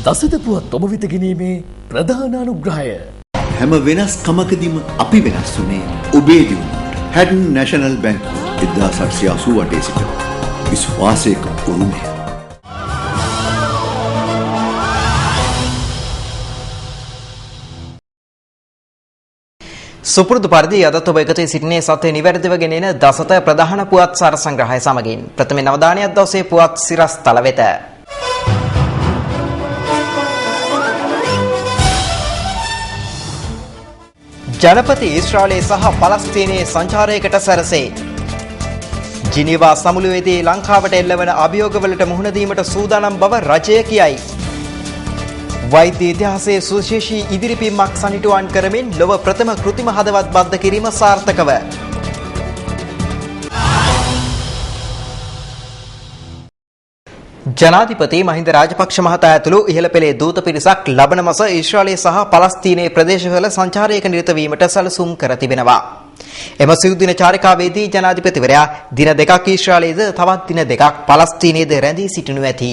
දසත පුවත් ඔබ වෙත ගෙනීමේ ප්‍රධාන අනුග්‍රහය. හැම වෙනස්කමකදීම අපි වෙනස් වුණේ ඔබේ දියුණුවට. හැඩන් නැෂනල් බැංකුව 1888 සිට විශ්වාසයක උරුමය. සුපුරුදු පරිදි අදත් ඔබ එකතු සිටිනේ සත්‍ය නිවැරදිව ගෙනෙන දසත ප්‍රධාන පුවත් සාර සංග්‍රහය සමගින් ප්‍රථම නවදානියක් දවසේ පුවත් සිරස් තල වෙත. ජනපති ඊශ්‍රායලයේ සහ පලස්තීනයේ සංචාරයකට සැරසේ. ජිනීවා සමුළුවේදී ලංකාවට එල්ලවන අභියෝගවලට මුහුණ දීමට සූදානම් බව රජය කියයි. වෛද්‍ය ඉතිහාසයේ සුවිශේෂී ඉදිරිපීමක් සනිටුවන් කරමින් ලොව ප්‍රථම කෘත්‍රිම හදවත් බද්ධ කිරීම සාර්ථකව. ජනාධිපති මහින්ද රාජපක්ෂ මහතා ඇතුළු ඉහළ පෙළේ දූත පිරිසක් ලබන මාස ඊශ්‍රායලයේ සහ පලස්තීනයේ ප්‍රදේශවල සංචාරයක නිරත වීමට සැලසුම් කර තිබෙනවා. එම සිව් දින චාරිකාවේදී ජනාධිපතිවරයා දින දෙකක් ඊශ්‍රායලයේද තවත් දින දෙකක් පලස්තීනයේද රැඳී සිටිනු ඇති.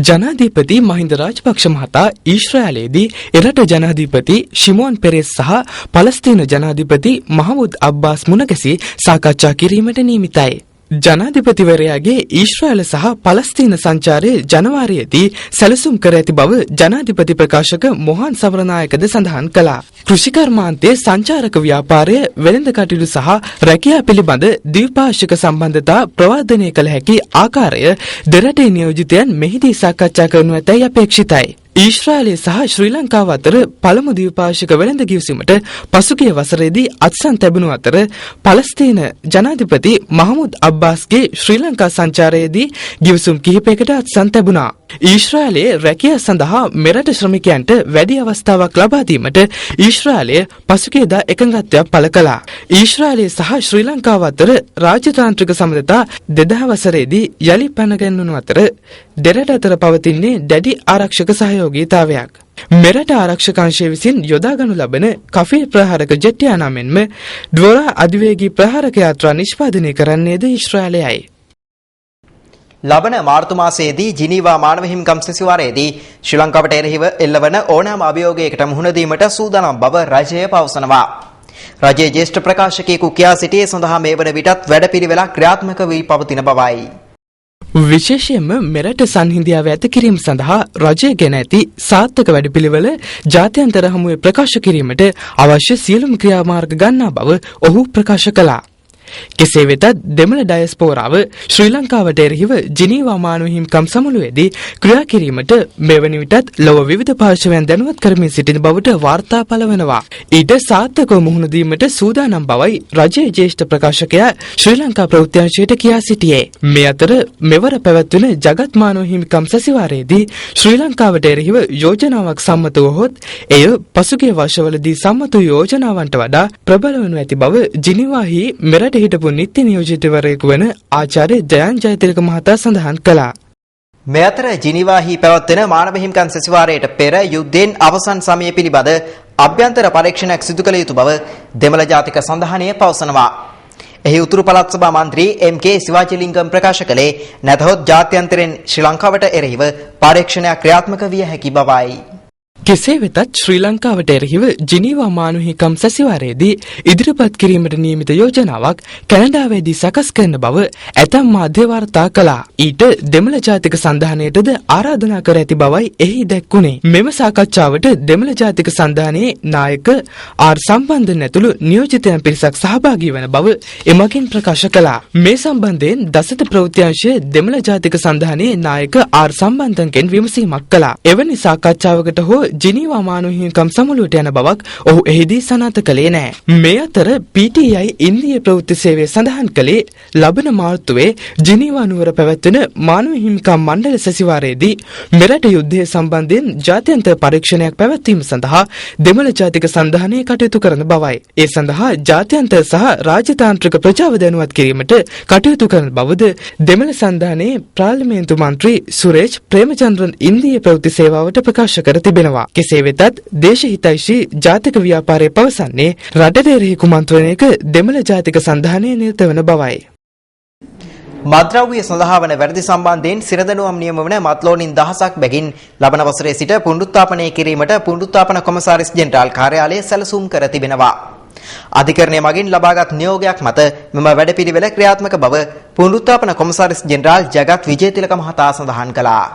ජනාධිපති මහින්ද රාජපක්ෂ මහතා ඊශ්‍රායලයේදී එරට ජනාධිපති ශිමෝන් පෙරෙස් සහ පලස්තීන ජනාධිපති මහමුද් අබ්බාස් මුණ ගැසී සාකච්ඡා කිරීමට නියමිතයි. ජනාධිපතිවරයාගේ ඊශ්‍රායල සහ පලස්තීන සංචාරය ජනවාරියේදී සැලසුම් කර ඇති බව ජනාධිපති ප්‍රකාශක මොහන් සමරනායකද සඳහන් කළා. කෘෂිකර්මාන්තයේ සංචාරක ව්‍යාපාරය, වෙළඳ කටයුතු සහ රැකියා පිළිබඳ ද්විපාර්ශ්වික සම්බන්ධතා ප්‍රවර්ධනය කළ හැකි ආකාරය දෙරටේ නියෝජිතයන් මෙහිදී සාකච්ඡා කරනු ඇතැයි අපේක්ෂිතයි. ඊශ්‍රායලය සහ ශ්‍රී ලංකාව අතර පළමු ද්විපාර්ශ්වික වෙළඳ කිවිසුමට පසුගිය වසරේදී අත්සන් ලැබුණු අතර පලස්තීන ජනාධිපති මහමුද් අබ්බාස්ගේ ශ්‍රී ලංකා සංචාරයේදී කිවිසුම් කිහිපයකට අත්සන් ලැබුණා. ඊශ්‍රායලයේ රැකියාව සඳහා මෙරට ශ්‍රමිකයන්ට වැඩි අවස්ථාවක් ලබා දීමට ඊශ්‍රායලය පසුගියදා එකඟත්වයක් පළ කළා. ඊශ්‍රායලය සහ ශ්‍රී ලංකාව අතර රාජ්‍යතාන්ත්‍රික සම්බන්ධතා 2000 වසරේදී යලි පැන ගැන්වුණු අතර දෙරට අතර පවතින්නේ දැඩි ආරක්ෂක සහයෝගීතාවයක්. මෙරට ආරක්ෂක අංශය විසින් යොදාගනු ලබන කෆිල් ප්‍රහාරක ජෙට් යානා මෙන්ම ඩ්වොරා අධිවේගී ප්‍රහාරක යාත්‍රා නිෂ්පාදනය කරන්නේද ඊශ්‍රායලයයි. ලබන මාර්තු මාසයේදී ජිනීවා මානව හිමිකම් සැසිවාරයේදී ශ්‍රී ලංකාවට එරෙහිව එල්ලවන ඕනෑම අභියෝගයකට මුහුණ දීමට සූදානම් බව රජය පවසනවා. රජයේ ජ්‍යෙෂ්ඨ ප්‍රකාශකයෙකු කියා සිටියේ සඳහා මේ වන විටත් වැඩපිළිවෙලක් ක්‍රියාත්මක වී පවතින බවයි. විශේෂයෙන්ම මෙරට සංහිඳියාව ඇති කිරීම සඳහා රජය ගෙන ඇති සාර්ථක වැඩපිළිවෙල ජාත්‍යන්තර හමුවේ ප්‍රකාශ කිරීමට අවශ්‍ය සියලුම ක්‍රියාමාර්ග ගන්නා බව ඔහු ප්‍රකාශ කළා. කෙසේ වෙතත් දෙමළ ඩයස්පෝරාව ශ්‍රී ලංකාවට එරෙහිව ජිනීවා මානව හිමිකම් සමුළුවේදී ක්‍රියා කිරීමට මෙවැනි විටත් ලොව විවිධ පාර්ශවයන් දැනුවත් කරමින් සිටින බවට වාර්තා පළවනවා. ඊට සාර්ථකව මුහුණ දීමට සූදානම් බවයි රජයේ ජ්‍යෙෂ්ඨ ප්‍රකාශකයා ශ්‍රී ලංකා ප්‍රවෘත්ති අංශයට කියා සිටියේ. මේ අතර මෙවර පැවැත්වෙන ජගත් මානව හිමිකම් සැසිවාරයේදී ශ්‍රී ලංකාවට එරෙහිව යෝජනාවක් සම්මත වුවහොත් එය පසුගිය වර්ෂවලදී සම්මත යෝජනාවන්ට වඩා ප්‍රබල වනු ඇති බව ජිනීවාහි මෙරට හිටපු නිත්‍ය නියෝජිතවරයෙකු වන ආචාර්ය ජයන් ජයතිලක මහතා සඳහන් කළා. මේ අතර ජිනීවාහි පැවැත්වෙන මානව හිමිකම් සැසිවාරයට පෙර යුද්ධයෙන් අවසන් සමය පිළිබඳ අභ්‍යන්තර පරීක්ෂණයක් සිදු කළ යුතු බව දෙමළ ජාතික සන්ධානය පවසනවා. එහි උතුරු පළාත් සභා මන්ත්‍රී එම්.කේ. සිවාජිලිංගම් ප්‍රකාශ කළේ නැතහොත් ජාත්‍යන්තරයෙන් ශ්‍රී ලංකාවට එරෙහිව පරීක්ෂණයක් ක්‍රියාත්මක විය හැකි බවයි. කෙසේ වෙතත් ශ්‍රී ලංකාවට එරෙහිව ජිනීවා මානව හිමිකම් සැසිවාරයේදී ඉදිරිපත් කිරීමට නියමිත යෝජනාවක් කැනඩාවේදී සකස් කරන බව ඇතැම් මාධ්‍ය වාර්තා කළා. ඊට දෙමළ ජාතික සන්ධානයටද ආරාධනා කර ඇති බවයි එහි දැක්වුණේ. මෙම සාකච්ඡාවට දෙමළ ජාතික සන්ධානයේ නායක ආර් සම්බන්ධන් ඇතුළු නියෝජිතයන් පිරිසක් සහභාගී වන බව එමගින් ප්‍රකාශ කළා. මේ සම්බන්ධයෙන් දසත ප්‍රවෘත්ති අංශයේ දෙමළ ජාතික සන්ධානයේ නායක ආර් සම්බන්ධන්ගෙන් විමසීමක් කළා. එවැනි සාකච්ඡාවකට හෝ ජිනීවා මානව හිමිකම් සමුළුවට යන බවක් ඔහු එහිදී සනාථ කළේ නැහැ. මේ අතර PTI ඉන්දිය ප්‍රවෘත්ති සේවය සඳහන් කළේ ලබන මාර්තුවේ ජිනීවා නුවර පැවැත්වෙන මානව හිමිකම් මණ්ඩල සැසිවාරයේදී මෙරට යුද්ධය සම්බන්ධයෙන් ජාත්‍යන්තර පරීක්ෂණයක් පැවැත්වීම සඳහා දෙමළ ජාතික සන්ධානය කටයුතු කරන බවයි. ඒ සඳහා ජාත්‍යන්තර සහ රාජතාන්ත්‍රික ප්‍රජාව දැනුවත් කිරීමට කටයුතු කරන බවද දෙමළ සන්ධානයේ පාර්ලිමේන්තු මන්ත්‍රී සුරේෂ් ප්‍රේමචන්ද්‍රන් ඉන්දිය ප්‍රවෘත්ති සේවාවට ප්‍රකාශ කර තිබෙනවා. කෙසේ වෙතත් දේශහිතයිෂී ජාතික ව්‍යාපාරය පවසන්නේ රටට එරෙහි කුමන්ත්‍රණයක දෙමළ ජාතික සන්ධානය නිරත වන බවයි. මද්‍රව්‍ය සඳහා වන වැරදි සම්බන්ධයෙන් සිරදනුවම් නියම වන මත්ලෝනින් දහසක් බැගින් ලබන වසරේ සිට පුනරුත්ථාපනය කිරීමට පුනරුත්ථාපන කොමසාරිස් ජෙනරාල් කාර්යාලය සැලසුම් කර තිබෙනවා. අධිකරණය මගින් ලබාගත් නියෝගයක් මත මෙම වැඩපිළිවෙල ක්‍රියාත්මක බව පුනරුත්ථාපන කොමසාරිස් ජෙනරාල් ජගත් විජේතිලක මහතා සඳහන් කළා.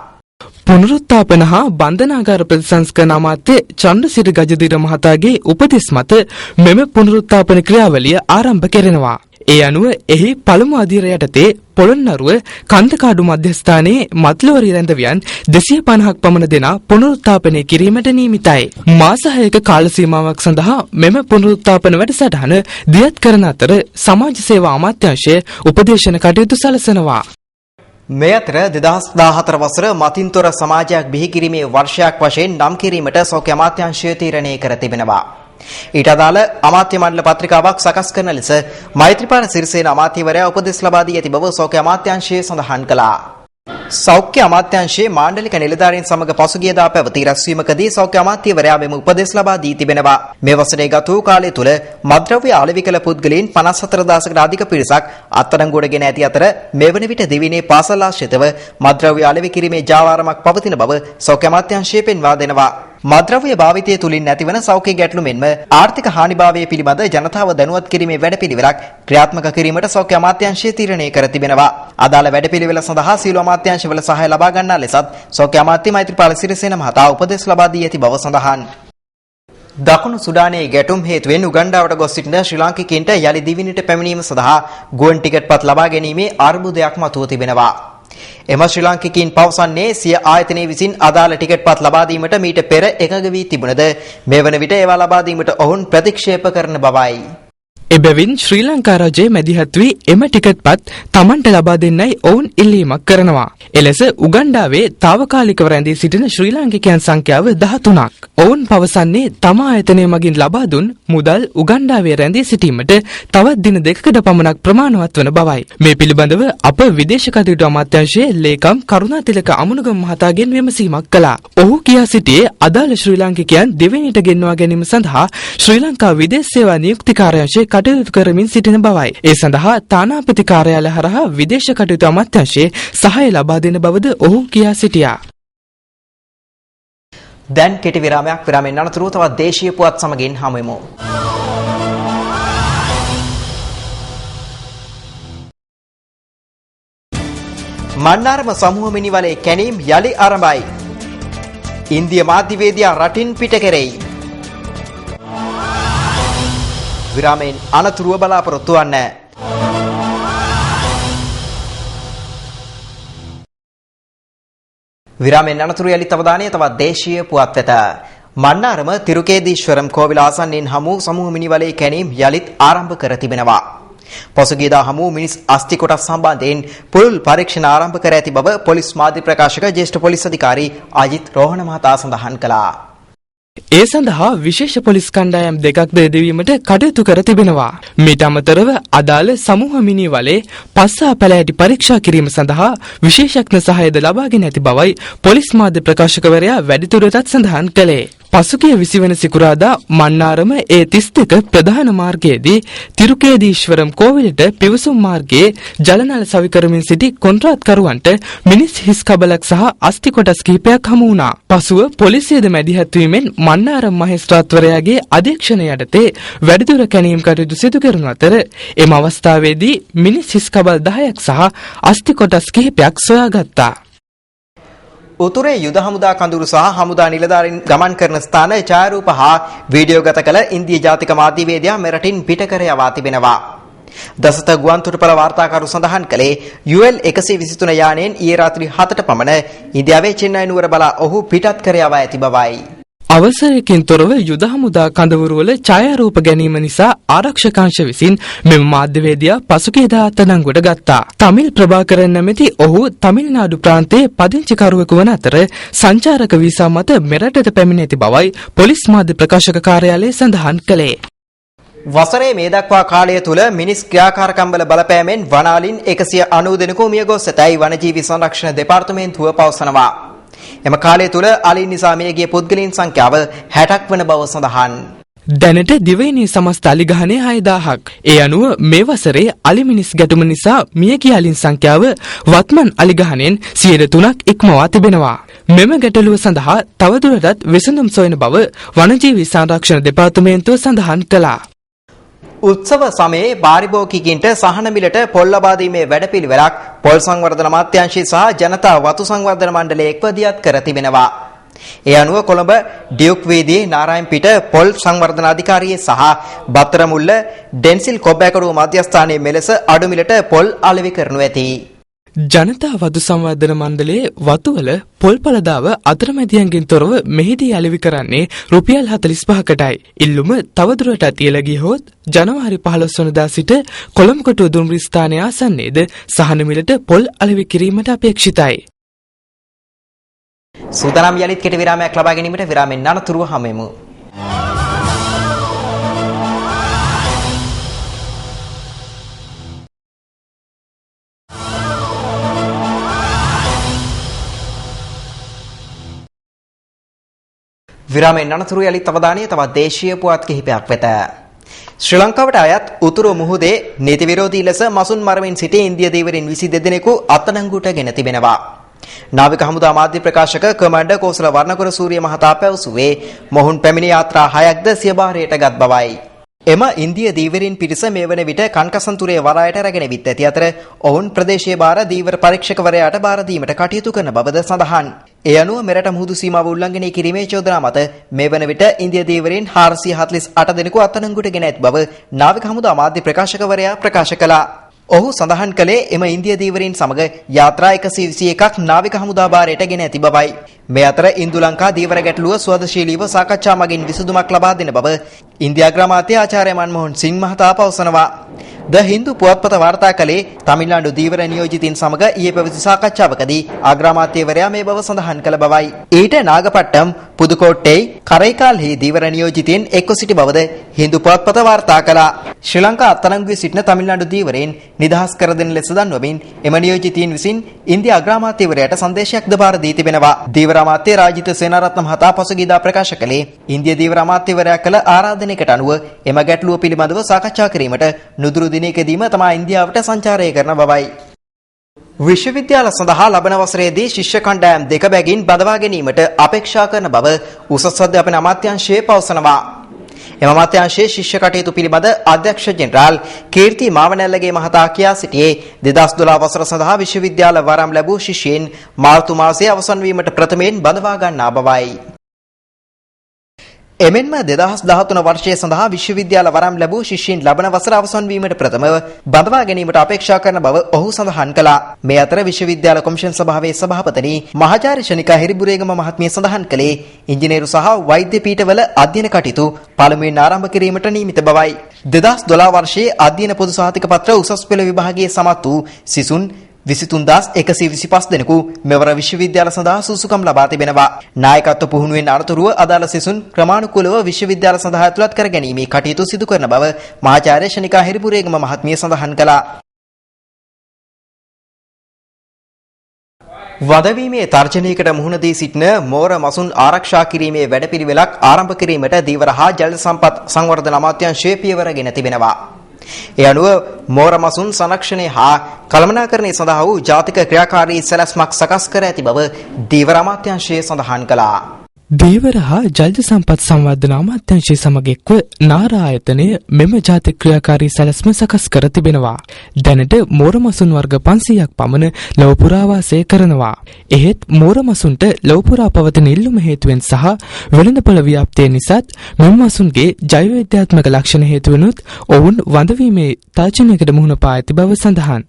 පුනරුත්ථාපන හා බන්ධනාගාර ප්‍රතිසංස්කරණ අමාත්‍ය චන්ද්‍රසිරි ගජදිර මහතාගේ උපදෙස් මත මෙම පුනරුත්ථාපන ක්‍රියාවලිය ආරම්භ කෙරෙනවා. ඒ අනුව එහි පළමු අධීර යටතේ පොළොන්නරුව කන්දකාඩු මධ්‍යස්ථානයේ මත්ලෝරි රැඳවියන් 250ක් පමණ දෙනා පුනරුත්ථාපනය කිරීමට නියමිතයි. මාස 6ක කාල සීමාවක් සඳහා මෙම පුනරුත්ථාපන වැඩසටහන දියත් කරන අතර සමාජ සේවා අමාත්‍යාංශය උපදේශන කටයුතු සලසනවා. මේ අතර 2014 වසර මතින්තොර සමාජයක් බිහි කිරීමේ වර්ෂයක් වශයෙන් නම් කිරීමට සෞඛ්‍ය අමාත්‍යාංශය තීරණය කර තිබෙනවා. ඊට අදාළ අමාත්‍ය මණ්ඩල පත්‍රිකාවක් සකස් කරන ලෙස මෛත්‍රීපාල සිරිසේන අමාත්‍යවරයා උපදෙස් ලබා දී ඇති බව සෞඛ්‍ය අමාත්‍යාංශය සඳහන් කළා. සෞඛ්‍ය අමාත්‍යාංශයේ මාණ්ඩලික නිලධාරීන් සමග පසුගියදා පැවති රැස්වීමකදී සෞඛ්‍ය අමාත්‍යවරයා මෙම උපදෙස් ලබා දී තිබෙනවා. මේ වසරේ ගත වූ කාලය තුල මත්ද්‍රව්‍ය අලෙවි කළ පුද්ගලයන් 54000කට අධික පිරිසක් අත්අඩංගුවට ගෙන ඇති අතර මේ වන විට දිවිනේ පාසල් ආශ්‍රිතව මත්ද්‍රව්‍ය අලෙවි කිරීමේ ජාවාරමක් පවතින බව සෞඛ්‍ය අමාත්‍යාංශය පෙන්වා දෙනවා. මත්ද්‍රව්‍ය භාවිතය තුලින් නැතිවන සෞඛ්‍ය ගැටලු මෙන්ම ආර්ථික හානිභාවය පිළිබඳ ජනතාව දැනුවත් කිරීමේ වැඩපිළිවෙලක් ක්‍රියාත්මක කිරීමට සෞඛ්‍ය අමාත්‍යාංශය තීරණය කර තිබෙනවා. අදාළ වැඩපිළිවෙල සඳහා සියලු අමාත්‍යාංශවල සහාය ලබා ගන්නා ලෙසත් සෞඛ්‍ය අමාත්‍ය මෛත්‍රීපාල සිරිසේන මහතා උපදෙස් ලබා දී ඇති බව සඳහන්. දකුණු සුඩානයේ ගැටුම් හේතුවෙන් උගණ්ඩාවට ගොස් සිටින ශ්‍රී ලාංකිකයින්ට යලි දිවිනට පැමිණීම සඳහා ගුවන් ටිකට්පත් ලබා ගැනීමේ අර්බුදයක් මතුව තිබෙනවා. එම ශ්‍රී ලාංකිකයින් පවසන්නේ සිය ආයතනයේ විසින් අදාළ ටිකට්පත් ලබා දීමට මීට පෙර එකඟ වී තිබුණද මේ වන විට ඒවා ලබා දීමට ඔවුන් ප්‍රතික්ෂේප කරන බවයි. එබැවින් ශ්‍රී ලංකා රජයේ මැදිහත් වී එම ටිකට්පත් තමන්ට ලබා දෙන්නයි ඔවුන් ඉල්ලීමක් කරනවා. එලෙස උගණ්ඩාවේ తాවකාලිකව රැඳී සිටින ශ්‍රී ලාංකිකයන් සංඛ්‍යාව 13ක්. ඔවුන් පවසන්නේ තම ආයතනය මගින් ලබා දුන් මුදල් උගණ්ඩාවේ රැඳී සිටීමට තවත් දින 2කට පමණක් ප්‍රමාණවත් වන බවයි. මේ පිළිබඳව අප විදේශ කටයුතු අමාත්‍යාංශයේ ලේකම් කරුණාතිලක අමුණුගම මහතාගෙන් විමසීමක් කළා. ඔහු කියා සිටියේ අදාළ ශ්‍රී ලාංකිකයන් දෙවෙනිට ගෙන්වා ගැනීම සඳහා ශ්‍රී ලංකා විදේශ සේවා නියුක්ති කාර්යාංශයේ කටයුතු කරමින් සිටින බවයි. ඒ සඳහා තානාපති කාර්යාලය හරහා විදේශ කටයුතු අමාත්‍යාංශයේ සහාය ලබා දෙන බවද ඔහු කියා සිටියා. දැන් කෙටි විරාමයක්. විරාමයෙන් අනතුරුව තවත් දේශීය පුවත් සමගින් හමු වෙමු. මන්නාරම සමූහ මිනිවලේ කැණීම් යලි ආරම්භයි. ඉන්දිය මාධ්‍යවේදියා රටින් පිට කෙරෙයි. විරාමයෙන් අනතුරුව බලාපොරොත්තු වන්න. විරාමයෙන් අනතුරු යලිත් අවධානය තවත් දේශීය පුවත් වෙත. මන්නාරම තිරුකේදීශ්වරම් කෝවිල ආසන්නයෙන් හමු සමූහ මිනිවලේ කැණීම් යලිත් ආරම්භ කර තිබෙනවා. පසුගියදා හමු මිනිස් අස්ථි කොටස් සම්බන්ධයෙන් පුළුල් පරීක්ෂණ ආරම්භ කර ඇති බව පොලිස් මාධ්‍ය ප්‍රකාශක ජ්‍යෙෂ්ඨ පොලිස් අධිකාරී අජිත් රෝහණ මහතා සඳහන් කළා. ඒ සඳහා විශේෂ පොලිස් කණ්ඩායම් දෙකක්ද යෙදවීමට කටයුතු කර තිබෙනවා. මීට අමතරව අදාළ සමූහ මිනිවලේ පස්සා පැලෑටි පරීක්ෂා කිරීම සඳහා විශේෂඥ සහායද ලබාගෙන ඇති බවයි පොලිස් මාධ්‍ය ප්‍රකාශකවරයා වැඩිදුරටත් සඳහන් කළේ. පසුගිය 20 වන සිකුරාදා මන්නාරම A32 ප්‍රධාන මාර්ගයේදී තිරුකේදීශ්වරම් කෝවිලට පිවිසුම් මාර්ගයේ ජලනල සවි කරමින් සිටි කොන්ත්‍රාත්කරුවන්ට මිනිස් හිස් කබලක් සහ අස්ථි කොටස් කිහිපයක් හමු වුණා. පසුව පොලිසියද මැදිහත් වීමෙන් මන්නාරම් මහේස්ත්‍රාත්වරයාගේ අධීක්ෂණය යටතේ වැඩිදුර කැණීම් කටයුතු සිදු කරන අතර එම අවස්ථාවේදී මිනිස් හිස් කබල් 10ක් සහ අස්ථි කොටස් කිහිපයක් සොයාගත්තා. උතුරේ යුද හමුදා කඳුරු සහ හමුදා නිලධාරීන් ගමන් කරන ස්ථාන ඡායාරූප හා වීඩියෝ ගත කළ ඉන්දිය ජාතික මාධ්‍යවේදියා මෙරටින් පිට කර යවා තිබෙනවා. දසත ගුවන්තොටුපළ වාර්තාකරු සඳහන් කළේ UL 123 යානයෙන් ඊයේ රාත්‍රී 7ට පමණ ඉන්දියාවේ චෙන්නයි නුවර බලා ඔහු පිටත් කර යවා ඇති බවයි. අවසරයකින් තොරව යුද හමුදා කඳවුරුවල ඡායාරූප ගැනීම නිසා ආරක්ෂකාංශ විසින් මෙම මාධ්‍යවේදියා පසුගියදා අත්අඩංගුවට ගත්තා. තමිල් ප්‍රභාකරන් නැමැති ඔහු තමිල්නාඩු ප්‍රාන්තයේ පදිංචිකරුවෙකු වන අතර සංචාරක වීසා මත මෙරටට පැමිණ ඇති බවයි පොලිස් මාධ්‍ය ප්‍රකාශක කාර්යාලය සඳහන් කළේ. වසරේ මේ දක්වා කාලය තුල මිනිස් ක්‍රියාකාරකම් වල බලපෑමෙන් වනාලින් 190 දෙනෙකු මිය ගොස් ඇතැයි වනජීවි සංරක්ෂණ දෙපාර්තමේන්තුව පවසනවා. එම කාලය තුල අලින් නිසා මියගිය පුද්ගලයන් සංඛ්‍යාව 60ක් වන බව සඳහන්. දැනට දිවයිනේ සමස්ත අලිගහනේ 6000ක්. ඒ අනුව මේ වසරේ අලිමිනිස් ගැටුම නිසා මියගිය අලින් සංඛ්‍යාව වත්මන් අලිගහනෙන් 3%ක් ඉක්මවා තිබෙනවා. මෙම ගැටලුව සඳහා තවදුරටත් විසඳුම් සොයන බව වනජීවි සංරක්ෂණ දෙපාර්තමේන්තුව සඳහන් කළා. උත්සව සමයේ පාරිභෝගිකයින්ට සහන මිලට පොල් ලබා දීමේ වැඩපිළිවෙලක් පොල් සංවර්ධන අමාත්‍යාංශය සහ ජනතා වතු සංවර්ධන මණ්ඩලය එක්ව දියත් කර තිබෙනවා. ඒ අනුව කොළඹ ඩියුක් වීදියේ නාරායන්පිට පොල් සංවර්ධන අධිකාරියේ සහ බත්තරමුල්ල ඩෙන්සිල් කොබ්බෑකඩුව මධ්‍යස්ථානයේ මෙලෙස අඩු මිලට පොල් අලෙවි කරනු ඇති. ජනතා වතු සංවර්ධන මණ්ඩලයේ වතුවල පොල් පළදාව අතරමැදියන්ගෙන් තොරව මෙහිදී අලෙවි කරන්නේ රුපියල් 45කටයි. ඉල්ලුම තවදුරටත් ඉහළ ගියහොත් ජනවාරි 15 වනදා සිට කොළඹ කොටුව දුම්රිය ස්ථානයේ ආසන්නයේද සහන මිලට පොල් අලෙවි කිරීමට අපේක්ෂිතයි. සූදානම් යලිත් කෙටි විරාමයක් ලබා ගැනීමට විරාමෙන් අනතුරුව හමුවෙමු. විරාමෙන් අනතුරු යලිත් අවධානය තවත් දේශීය පුවත් කිහිපයක් වෙත. ශ්‍රී ලංකාවට අයත් උතුරු මුහුදේ නීති විරෝධී ලෙස මසුන් මරමින් සිටි ඉන්දිය දීවරින් 22 දෙනෙකු අත්අඩංගුවට ගෙන තිබෙනවා. නාවික හමුදා මාධ්‍ය ප්‍රකාශක කමාන්ඩර් කෝසල වර්ණකුර සූරිය මහතා පැවසුවේ මොහුන් පැමිණි යාත්‍රා 6ක්ද සිය භාරයට ගත් බවයි. එම ඉන්දිය දීවරින් පිරිස මේ වන විට කන්කසන්තුරේ වරායට රැගෙන විත් ඇති අතර ඔවුන් ප්‍රදේශීය භාර දීවර පරීක්ෂකවරයාට භාර දීමට කටයුතු කරන බවද සඳහන්. ඒ අනුව මෙරට මුහුදු සීමාව උල්ලංඝනය කිරීමේ චෝදනා මත මේ වන විට ඉන්දිය දීවරින් 448 දෙනෙකු අත්අඩංගුවට ගෙන ඇති බව නාවික හමුදා මාධ්‍ය ප්‍රකාශකවරයා ප්‍රකාශ කළා. ඔහු සඳහන් කළේ එම ඉන්දිය දීවරින් සමග යාත්‍රා 121ක් නාවික හමුදා භාරයට ගෙන ඇති බවයි. මේ අතර ඉන්දු ලංකා දීවර ගැටලුව ස්වදශීලීව සාකච්ඡා මගින් විසඳුමක් ලබා දෙන බව ඉන්දියා අග්‍රාමාත්‍ය ආචාර්ය මන්මෝහන් සිං මහතා පවසනවා. ද හින්දු පුවත්පත වාර්තා කළේ තමිල්නාඩු දීවර නියෝජිතින් සමග ඊයේ පැවති සාකච්ඡාවකදී අග්‍රාමාත්‍යවරයා මේ බව සඳහන් කළ බවයි. ඊට නාගපට්ටම් පුදුකෝට්ටේ කරයිකාල්හි දීවර නියෝජිතින් එක්ව සිටි බවද හින්දු පුවත්පත වාර්තා කළා. ශ්‍රී ලංකා අත්අඩංගුවේ සිටින තමිල්නාඩු දීවරෙන් නිදහස් කර දෙන ලෙස දන්වමින් එම නියෝජිතින් විසින් ඉන්දියා අග්‍රාමාත්‍යවරයාට සංදේශයක්ද බාර දී තිබෙනවා. දීවර අමාත්‍ය රාජිත සේනාරත්න මහතා පසුගියදා ප්‍රකාශ කළේ ඉන්දිය දීවර අමාත්‍යවරයා කළ ආරාධනයකට අනුව එම ගැටලුව පිළිබඳව සාකච්ඡා කිරීමට නුදුරු දිනයකදීම තමා ඉන්දියාවට සංචාරය කරන බවයි. විශ්වවිද්‍යාල සඳහා ලබන වසරේදී ශිෂ්‍ය කණ්ඩායම් දෙක බැගින් බඳවා ගැනීමට අපේක්ෂා කරන බව උසස් අධ්‍යාපන අමාත්‍යාංශය පවසනවා. එම අමාත්‍යාංශයේ ශිෂ්‍ය කටයුතු පිළිබඳ අධ්‍යක්ෂ ජෙනරාල් කීර්ති මාවනැල්ලගේ මහතා කියා සිටියේ 2012 වසර සඳහා විශ්වවිද්‍යාල වරම් ලැබූ ශිෂ්‍යයන් මාර්තු මාසයේ අවසන් වීමට ප්‍රථමයෙන් බඳවා ගන්නා බවයි. එමෙන්ම 2013 වර්ෂය සඳහා විශ්වවිද්‍යාල වරම් ලැබූ ශිෂ්‍යයන් ලබන වසර අවසන් වීමට ප්‍රථමව බඳවා ගැනීමට අපේක්ෂා කරන බව ඔහු සඳහන් කළා. මේ අතර විශ්වවිද්‍යාල කොමිෂන් සභාවේ සභාපති මහාචාර්ය ශනිකා හිරිබුරේගම මහත්මිය සඳහන් කළේ ඉංජිනේරු සහ වෛද්‍ය පීඨවල අධ්‍යයන කටයුතු පළමුවෙන් ආරම්භ කිරීමට නියමිත බවයි. 2012 වර්ෂයේ අධ්‍යයන පොදු සහතික පත්‍ර උසස් පෙළ විභාගයේ සමත් වූ සිසුන් 23125 දෙනෙකු මෙවර විශ්වවිද්‍යාල සඳහා සුසුකම් ලබා තිබෙනවා. නායකත්ව පුහුණුවෙන් අනතුරුව අදාළ සිසුන් ක්‍රමානුකූලව විශ්වවිද්‍යාල සඳහා ඇතුළත් කර ගැනීමේ කටයුතු සිදු කරන බව මහාචාර්ය ශනිකා හිරිපුරේගම මහත්මිය සඳහන් කළා. වදවීමේ තර්ජනයකට මුහුණ දී සිටින මෝර මසුන් ආරක්ෂා කිරීමේ වැඩපිළිවෙලක් ආරම්භ කිරීමට දීවර හා ජල සම්පත් සංවර්ධන අමාත්‍යාංශය පියවර ගෙන තිබෙනවා. ඒ අනුව මෝර මසුන් සංරක්ෂණය හා කළමනාකරණය සඳහා වූ ජාතික ක්‍රියාකාරී සැලැස්මක් සකස් කර ඇති බව දීවර අමාත්‍යාංශය සඳහන් කළා. දීවර හා ජල සම්පත් සංවර්ධන අමාත්‍යාංශය සමග එක්ව නාරායතනය මෙම ජාතික ක්‍රියාකාරී සැලැස්ම සකස් කර තිබෙනවා. දැනට මෝර මසුන් වර්ග 500ක් පමණ ලොව පුරා වාසය කරනවා. එහෙත් මෝර මසුන්ට ලොව පුරා පවතින ඉල්ලුම හේතුවෙන් සහ වෙළඳපොළ ව්‍යාප්තිය නිසාත් මෙම මසුන්ගේ ජෛව විද්‍යාත්මක ලක්ෂණ හේතුවෙනුත් ඔවුන් වඳවීමේ තර්ජනයකට මුහුණ පා ඇති බව සඳහන්.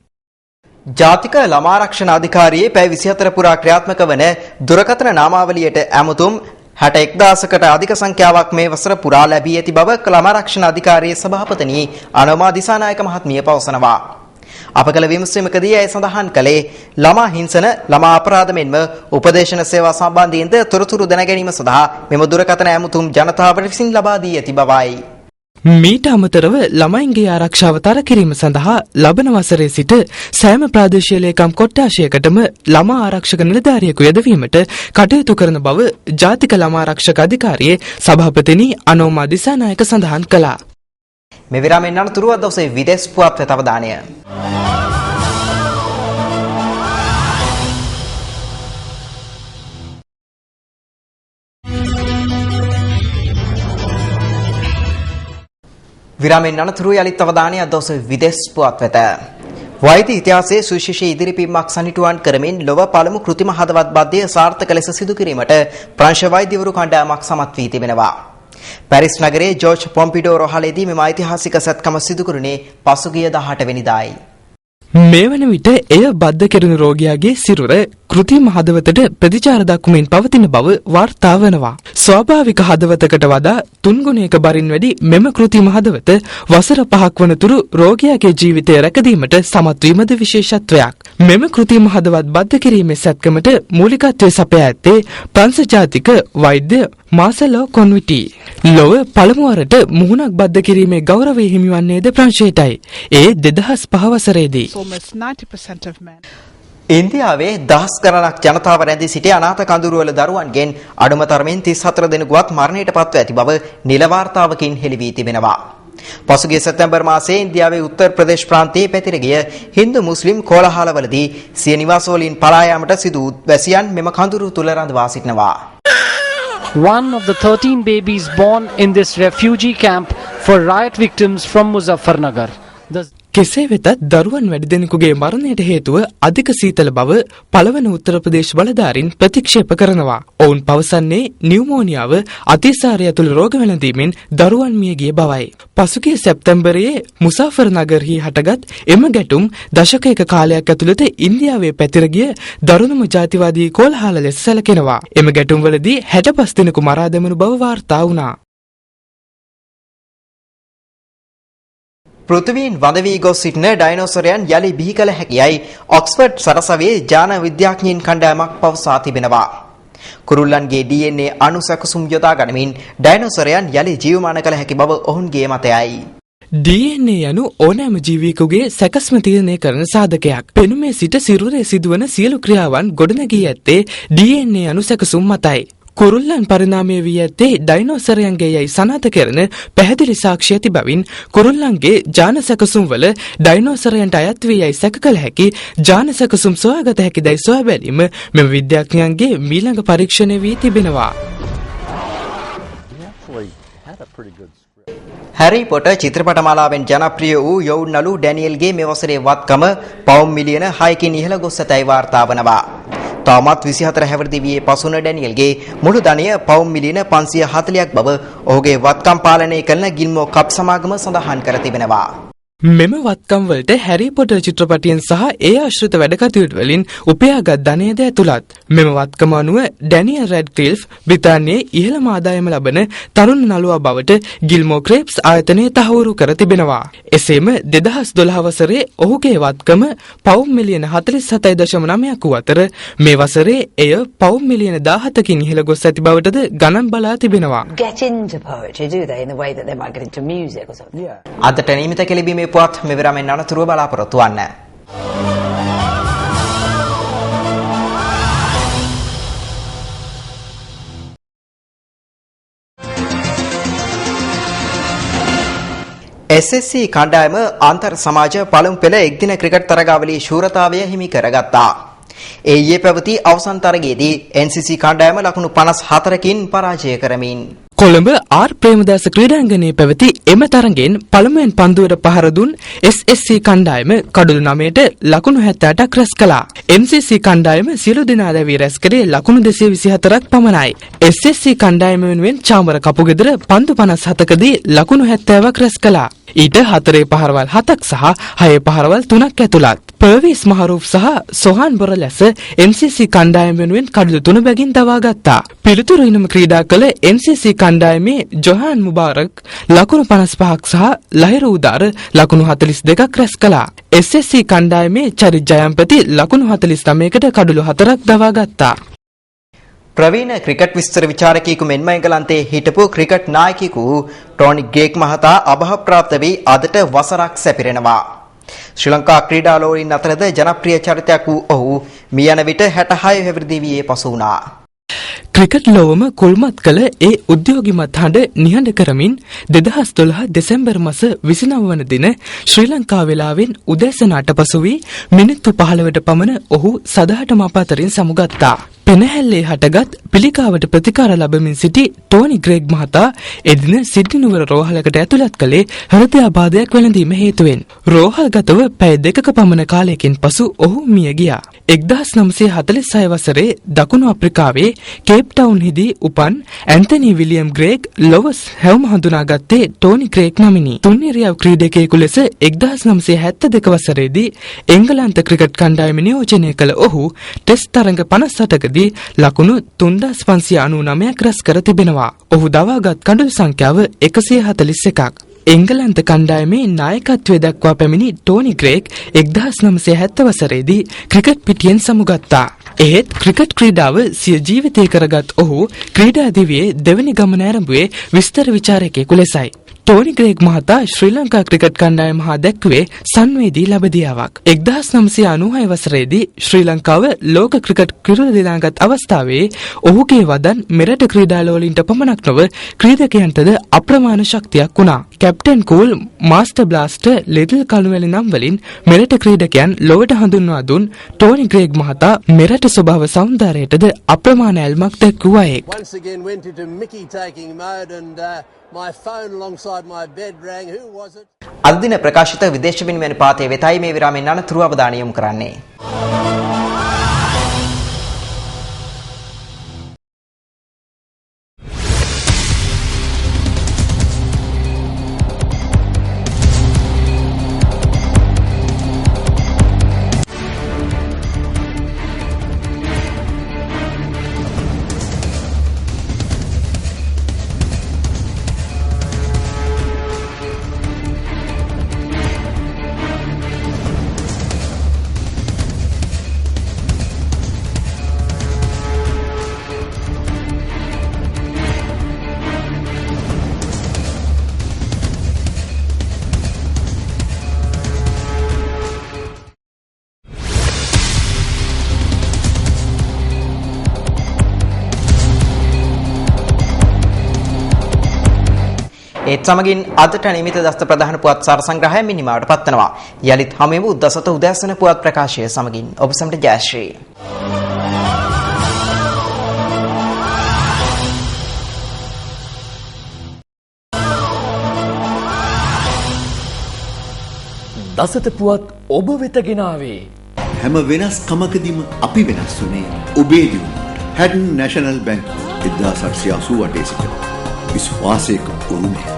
ජාතික ළමා ආරක්ෂණ අධිකාරියේ පැය 24 පුරා ක්‍රියාත්මක වන දුරකථන නාමාවලියට ඇමතුම් 61000කට අධික සංඛ්‍යාවක් මේ වසර පුරා ලැබී ඇති බව ළමා ආරක්ෂණ අධිකාරියේ සභාපතිනි අනෝමා දිසානායක මහත්මිය පවසනවා. අප කළ විමසීමකදී ඇය සඳහන් කළේ ළමා හිංසන ළමා අපරාධ මෙන්ම උපදේශන සේවා සම්බන්ධයෙන්ද තොරතුරු දැන ගැනීම සඳහා මෙම දුරකථන ඇමතුම් ජනතාවට විසින් ලබා දී ඇති බවයි. මීට අමතරව ළමයින්ගේ ආරක්ෂාව තර කිරීම සඳහා ලබන වසරේ සිට සෑම ප්‍රාදේශීය ලේකම් කොට්ටාශයකටම ළමා ආරක්ෂක නිලධාරියෙකු යෙදවීමට කටයුතු කරන බව ජාතික ළමා ආරක්ෂක අධිකාරියේ සභාපතිනි අනෝමා දිසානායක සඳහන් කළා. මේ විරාමයෙන් අනතුරුව දවසේ විදේශ පුවත් වෙත අවධානය. විරාමයෙන් අනතුරු යලිත් අවධානය දවසේ විදේශ පුවත් වෙත. වෛද්‍ය ඉතිහාසයේ සුවිශේෂ ඉදිරිපීමක් සනිටුවන් කරමින් ලොව පළමු කෘත්‍රිම හදවත් බද්ධය සාර්ථක ලෙස සිදු කිරීමට ප්‍රංශ වෛද්‍යවරු කණ්ඩායමක් සමත් වී තිබෙනවා. පැරිස් නගරයේ ජෝර්ජ් පොම්පිඩෝ රෝහලේදී මෙම ඓතිහාසික සත්කම සිදු කරුණේ පසුගිය 18 වෙනිදායි. මේ වන විට එය බද්ධ කෙරුණු රෝගියාගේ සිරුර කෘත්‍රිම හදවතට ප්‍රතිචාර දක්වමින් පවතින බව වාර්තා වනවා. ස්වාභාවික හදවතකට වඩා 3 ගුණයක බරින් වැඩි මෙම කෘත්‍රිම හදවත වසර 5ක් වනතුරු රෝගියාගේ ජීවිතය රැකදීමට සමත් වීමද විශේෂත්වයක්. මෙම කෘත්‍රිම හදවත් බද්ධ කිරීමේ සත්කමට මූලිකත්වයේ සපයා ඇත්තේ ප්‍රංශ ජාතික වෛද්‍ය මාසලෝ කොන්විටි. ලොව පළමුවරට මුහුණක් බද්ධ කිරීමේ ගෞරවය හිමිවන්නේද ප්‍රංශයටයි. ඒ 2005 වසරේදී. ඉන්දියාවේ දහස් ගණනක් ජනතාව රැඳී සිටි අනාථ කඳුරුවල දරුවන්ගෙන් අඩුම තරමින් 34 දෙනෙකුවත් මරණයට පත්ව ඇති බව නිල වාර්තාවකින් හෙළි වී තිබෙනවා. පසුගිය සැප්තැම්බර් මාසයේ ඉන්දියාවේ උත්තර ප්‍රදේශ ප්‍රාන්තයේ පැතිර ගිය හින්දු මුස්ලිම් කෝලහලවලදී සිය නිවාසවලින් පලා යාමට සිදු වූ වැසියන් මෙම කඳුරු තුල රඳවා සිටිනවා. One of the 13 babies born in this refugee camp for riot victims from Muzaffarnagar. කෙසේ වෙතත් දරුවන් වැඩි දෙනෙකුගේ මරණයට හේතුව අධික සීතල බව පළවන උත්තර ප්‍රදේශ බලධාරීන් ප්‍රතික්ෂේප කරනවා. ඔවුන් පවසන්නේ නියුමෝනියාව අතිසාරය ඇතුළු රෝග වැළඳීමෙන් දරුවන් මිය ගිය බවයි. පසුගිය සැප්තැම්බරයේ මුසාෆර් නගරෙහි හටගත් එම ගැටුම් දශකයක කාලයක් ඇතුළත ඉන්දියාවේ පැතිර ගිය දරුණුම ජාතිවාදී කෝලහල ලෙස සැලකෙනවා. එම ගැටුම්වලදී 65 දෙනෙකු මරා දැමුණු බව වාර්තා වුණා. පෘථිවියෙන් වඳ වී ගොස් සිටින ඩයිනෝසරයන් යලි බිහි කළ හැකියයි ඔක්ස්ෆර්ඩ් සරසවියේ ජාන විද්‍යාඥයින් කණ්ඩායමක් පවසා තිබෙනවා. කුරුල්ලන්ගේ DNA අණු සැකසුම් යොදා ගනිමින් ඩයිනෝසරයන් යලි ජීවමාන කළ හැකි බව ඔවුන්ගේ මතයයි. DNA යනු ඕනෑම ජීවියෙකුගේ සැකස්ම තීරණය කරන සාධකයක්. පෙනුමේ සිට සිරුරේ සිදුවන සියලු ක්‍රියාවන් ගොඩනැගී ඇත්තේ DNA යනු සැකසුම් මතයි. කුරුල්ලන් පරිණාමය වී ඇත්තේ ඩයිනෝසරයන්ගේ යයි සනාථ කරන පැහැදිලි සාක්ෂි ඇති බවින් කුරුල්ලන්ගේ ජාන සැකසුම් වල ඩයිනෝසරයන්ට අයත් වී යයි සැක කළ හැකි ජාන සැකසුම් සොයාගත හැකි දැයි සොයා බැලීම මෙම විද්‍යාඥයන්ගේ මීළඟ පරීක්ෂණය වී තිබෙනවා. හැරි පොටර් චිත්‍රපට මාලාවෙන් ජනප්‍රිය වූ යොවුන් නළු ඩැනියල්ගේ මේ වසරේ වත්කම පවුම් මිලියන 6කින් ඉහළ ගොස් ඇතැයි වාර්තා වනවා. තවමත් 24 හැවිරිදි වී පසුන ඩැනියල්ගේ මුළු ධනය පවුම් මිලියන 540ක් බව ඔහුගේ වත්කම් පාලනය කරන ගිල්මෝ කප් සමාගම සඳහන් කර තිබෙනවා. මෙම වත්කම් වලට හැරි පොටර් චිත්‍රපටයෙන් සහ ඒ ආශ්‍රිත වැඩකටයුතු වලින් උපයාගත් ධනයද ඇතුළත්. මෙම වත්කම අනුව ඩැනියල් රැඩ්ක්ලිෆ් බ්‍රිතාන්‍යයේ ඉහළම ආදායම ලබන තරුණ නළුවා බවට ගිල්මෝ ක්‍රේප්ස් ආයතනය තහවුරු කර තිබෙනවා. එසේම 2012 වසරේ ඔහුගේ වත්කම පවුම් මිලියන 47.9ක් වූ අතර මේ වසරේ එය පවුම් මිලියන 17කින් ඉහළ ගොස් ඇති බවටද ගණන් බලා තිබෙනවා. අදට නියමිත කෙලිබීමේ පුවත් මෙවරමෙන් අනතුරුව බලාපොරොත්තු වන්න. SSC කණ්ඩායම අන්තර් සමාජ පළමු පෙළ එක්දින ක්‍රිකට් තරගාවලියේ ශූරතාවය හිමි කරගත්තා. ඊයේ පැවති අවසන් තරගයේදී NCC කණ්ඩායම ලකුණු 54කින් පරාජය කරමින් කොළඹ ආර් ප්‍රේමදාස ක්‍රීඩාංගණයේ පැවති එම තරගෙන් පළමුවෙන් පන්දුවට පහර දුන් SSC කණ්ඩායම කඩුළු 9ට ලකුණු 78ක් රැස් කළා. MCC කණ්ඩායම සියලු දෙනා දැවී රැස් කරේ ලකුණු 224ක් පමණයි. SSC කණ්ඩායම වෙනුවෙන් චාමර කපුගෙදර පන්දු 57කදී ලකුණු 70ක් රැස් කළා. ඊට 4 පහරවල් 7ක් සහ 6 පහරවල් 3ක් ඇතුළත්. පර්වීස් මහරූප් සහ සොහාන් බොරලැස MCC කණ්ඩායම වෙනුවෙන් කඩුළු 3 බැගින් දවා ගත්තා. පිළිතුරු ඉනිම ක්‍රීඩා කළ MCC කණ්ඩායමේ ජොහාන් මුබාරක් ලකුණු 55ක් සහ ලහිරු උදාර ලකුණු 42ක් රැස් කළා. SSC කණ්ඩායමේ චරිත් ජයම්පති ලකුණු 49කට කඩුළු 4ක් දවා ගත්තා. ප්‍රවීණ ක්‍රිකට් විස්තර විචාරකයෙකු මෙන්ම එංගලන්තයේ හිටපු ක්‍රිකට් නායකයෙකු ටෝනි ග්‍රේග් මහතා අභාවප්‍රාප්ත වී අදට වසරක් සැපිරෙනවා. ශ්‍රී ලංකා ක්‍රීඩාලෝලීන් අතරද ජනප්‍රිය චරිතයක් වූ ඔහු මිය යන විට 66 හැවිරිදි වී පසු වුණා. ක්‍රිකට් ලොවම කුල්මත් කළ ඒ උද්‍යෝගිමත් හඬ නිහඬ කරමින් 2012 දෙසැම්බර් මාස 29 වන දින ශ්‍රී ලංකා වේලාවෙන් උදෑසනට පසු වී මිනිත්තු 15ට පමණ ඔහු සදාටම අප අතරින් සමුගත්තා. පෙනහැල්ලේ හටගත් පිළිකාවට ප්‍රතිකාර ලැබමින් සිටි ටෝනි ග්‍රේග් මහතා එදින සිඩ්නි නුවර රෝහලකට ඇතුළත් කළේ හෘදයාබාධයක් වැළඳීම හේතුවෙන්. රෝහල්ගතව පැය 2ක පමණ කාලයකින් පසු ඔහු මිය ගියා. 1946 වසරේ දකුණු අප්‍රිකාවේ කේප් ටවුන්හිදී උපන් ඇන්තනි විලියම් ග්‍රේග් ලොවස් හැවුම හඳුනාගත්තේ ටෝනි ග්‍රේග් නමිනි. තුන්නිරියව් ක්‍රීඩකයෙකු ලෙස 1972 වසරේදී එංගලන්ත ක්‍රිකට් කණ්ඩායම නියෝජනය කළ ඔහු ටෙස්ට් තරඟ 58ක ලකුණු 3599ක් රැස් කර තිබෙනවා. ඔහු දවාගත් කඩළු සංඛ්‍යාව 141ක්. එංගලන්ත කණ්ඩායමේ නායකත්වය දක්වා පැමිණි ටෝනි ග්‍රේග් 1970 වසරේදී ක්‍රිකට් පිටියෙන් සමුගත්තා. එහෙත් ක්‍රිකට් ක්‍රීඩාව සිය ජීවිතය කරගත් ඔහු ක්‍රීඩා දිවියේ දෙවැනි ගමන ආරම්භුවේ විස්තර විචාරකයෙකු ලෙසයි. ටෝනි ග්‍රේග් මහතා ශ්‍රී ලංකා ක්‍රිකට් කණ්ඩායම හා දැක්වේ සංවේදී ලබදියාවක්. 1996 වසරේදී ශ්‍රී ලංකාව ලෝක ක්‍රිකට් කිරුළ දිනාගත් අවස්ථාවේ ඔහුගේ වදන් මෙරට ක්‍රීඩාලෝලීන්ට පමණක් නොව ක්‍රීඩකයන්ටද අප්‍රමාණ ශක්තියක් වුණා. Captain cool, master blaster, little කළුවැලි නම් වලින් මෙරට ක්‍රීඩකයන් ලොවට හඳුන්වා දුන් ටෝනි ග්‍රේග් මහතා මෙරට ස්වභාව සෞන්දර්යයටද අප්‍රමාණ ඇල්මක් දැක්වූ අයෙක්. My phone alongside my bed rang. Who was it? අද දින ප්‍රකාශිත විදේශ විනිමය පාතේ වෙතයි මේ විරාමයෙන් අනතුරු අවධානය යොමු කරන්නේ. ඒත් සමගින් අදට නිමිත දස්ත ප්‍රධාන පුවත් සාර සංග්‍රහය මිනිමාවට පත්වනවා. යලිත් හමුවෙමු දසත උදෑසන පුවත් ප්‍රකාශය සමගින්. ඔබ සමට ජයශ්‍රී. දසත පුවත් ඔබ වෙත ගෙනාවේ හැම වෙනස්කමකදීම අපි වෙනස් වුණේ ඔබේ දියුණුවට. හැඩන් නැෂනල් බැංකුව 1888 සිට විශ්වාසයක උරුමය.